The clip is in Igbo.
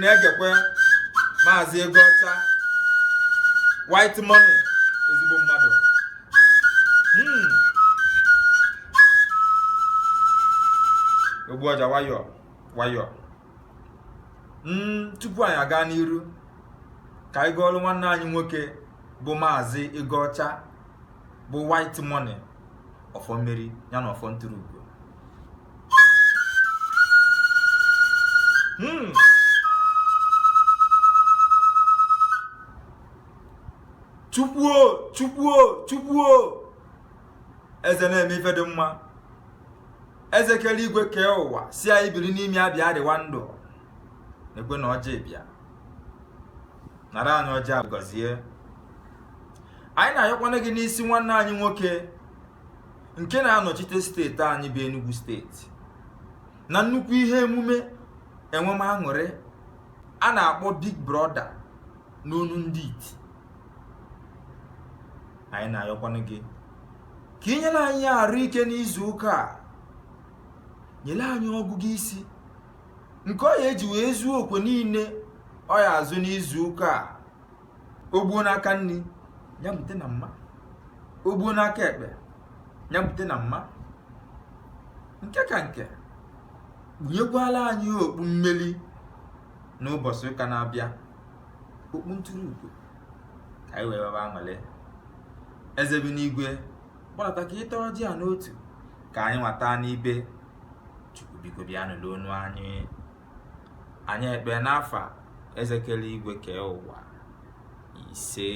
na-egekwe Maazị Egocha White Money ezigbo mmadụ. Ogbuọja nwayọ. Tupu anyị aga n'iru, ka anyị gụọlụ nwanne anyị nwoke bụ Maazị Egocha bụ White Money ọfọ mmeri ya na ọfọ ntụrụugo. Chukwuo eze na-eme ife dị mma. Eze kere igwe kee ụwa si anyị biri n'ime abịa dịwa ndụ na-ekwe na ọjị bịa nara anyị ọjị gọzie. Anyị na-ayọkwana gị n'isi nwanne anyị nwoke nke na-anọchite steeti anyị bụ Enugu steeti na nnukwu ihe emume enwem aṅụrị a na-akpọ Big Brother n'onu ndị iti. Anyị na-ayọkwana gị ka inyere anyị arụ ike n'izu ụka a, nyere anyị ọgụgụ isi nke ọ ya eji wee zuo okwe niile ọ ya azụ n'izu ụka a. Ogbuo n'aka nri ya bute na mma, ogbuo n'aka ekpe ya bute na mma. Nke ka nke bunyekwala anyị okpu mmeli n'ụbọchị ụka na-abịa, okpu ntụrụugo ka anyị wee baba aṅụrị. Eze bi n'igwe gbalata ka ịta ọjị a n'otu ka anyị nwata n'ibe. Chukwu biko bịa nụlụ onu anyị ekpe n'afa eze kere igwe kee ụwa ise.